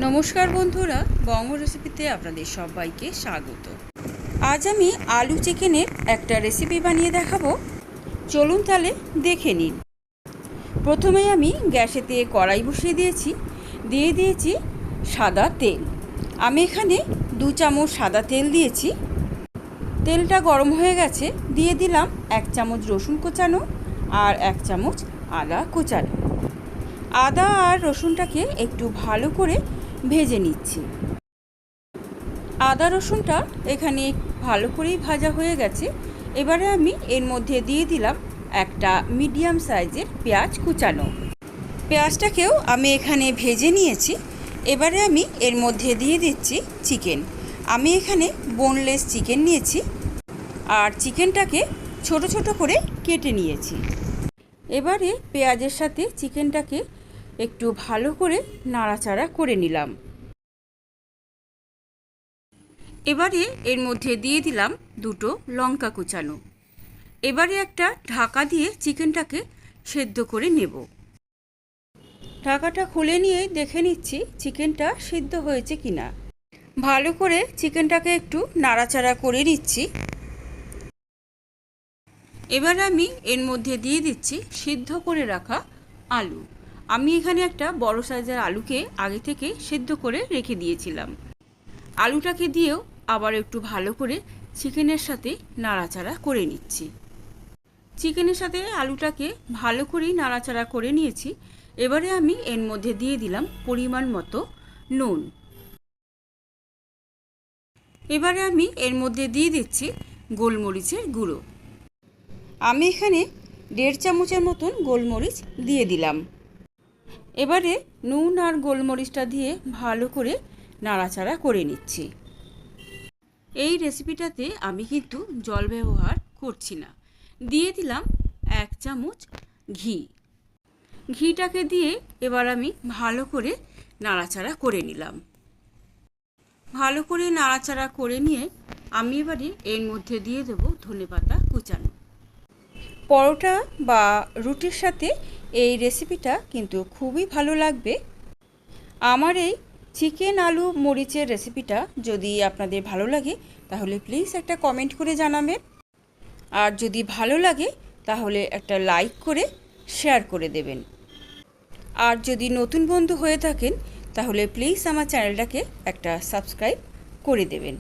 নমস্কার বন্ধুরা, বঙ্গ রেসিপিতে আপনাদের সবাইকে স্বাগত। আজ আমি আলু চিকেনের একটা রেসিপি বানিয়ে দেখাবো। চলুন তাহলে দেখে নিন। প্রথমে আমি গ্যাসেতে কড়াই বসিয়ে দিয়েছি সাদা তেল। আমি এখানে 2 চামচ সাদা তেল দিয়েছি। তেলটা গরম হয়ে গেছে, দিয়ে দিলাম 1 চামচ রসুন কোচানো আর 1 চামচ আদা কোচানো। আদা আর রসুনটাকে একটু ভালো করে ভেজে নিচ্ছি। আদা রসুনটা এখানে ভালো করেই ভাজা হয়ে গেছে। এবারে আমি এর মধ্যে দিয়ে দিলাম একটা মিডিয়াম সাইজের পেঁয়াজ কুচানো। পেঁয়াজটাকেও আমি এখানে ভেজে নিয়েছি। এবারে আমি এর মধ্যে দিয়ে দিচ্ছি চিকেন। আমি এখানে বোনলেস চিকেন নিয়েছি আর চিকেনটাকে ছোট ছোট করে কেটে নিয়েছি। এবারে পেঁয়াজের সাথে চিকেনটাকে একটু ভালো করে নাড়াচাড়া করে নিলাম। এবারে এর মধ্যে দিয়ে দিলাম 2টো লঙ্কা কুচানো। এবারে একটা ঢাকা দিয়ে চিকেনটাকে সেদ্ধ করে নেব। ঢাকাটা খুলে নিয়ে দেখে নিচ্ছি চিকেনটা সিদ্ধ হয়েছে কিনা। ভালো করে চিকেনটাকে একটু নাড়াচাড়া করে নিচ্ছি। এবার আমি এর মধ্যে দিয়ে দিচ্ছি সিদ্ধ করে রাখা আলু। আমি এখানে একটা বড় সাইজের আলুকে আগে থেকে সেদ্ধ করে রেখে দিয়েছিলাম। আলুটাকে দিয়েও আবার একটু ভালো করে চিকেনের সাথে নাড়াচাড়া করে নিচ্ছি। চিকেনের সাথে আলুটাকে ভালো করেই নাড়াচাড়া করে নিয়েছি। এবারে আমি এর মধ্যে দিয়ে দিলাম পরিমাণ মতো নুন। এবারে আমি এর মধ্যে দিয়ে দিচ্ছি গোলমরিচের গুঁড়ো। আমি এখানে 1.5 চামচের মতন গোলমরিচ দিয়ে দিলাম। এবারে নুন আর গোলমরিচটা দিয়ে ভালো করে নাড়াচাড়া করে নিচ্ছি। এই রেসিপিটাতে আমি কিন্তু জল ব্যবহার করছি না। দিয়ে দিলাম 1 চামচ ঘি। ঘিটাকে দিয়ে এবার আমি ভালো করে নাড়াচাড়া করে নিলাম। ভালো করে নাড়াচাড়া করে নিয়ে আমি এবারে এর মধ্যে দিয়ে দেব ধনেপাতা কুচানো। পরোটা বা রুটির সাথে এই রেসিপিটা কিন্তু খুবই ভালো লাগবে। আমার এই চিকেন আলু মরিচের রেসিপিটা যদি আপনাদের ভালো লাগে তাহলে প্লিজ একটা কমেন্ট করে জানাবেন। আর যদি ভালো লাগে তাহলে একটা লাইক করে শেয়ার করে দেবেন। আর যদি নতুন বন্ধু হয়ে থাকেন তাহলে প্লিজ আমার চ্যানেলটাকে একটা সাবস্ক্রাইব করে দেবেন।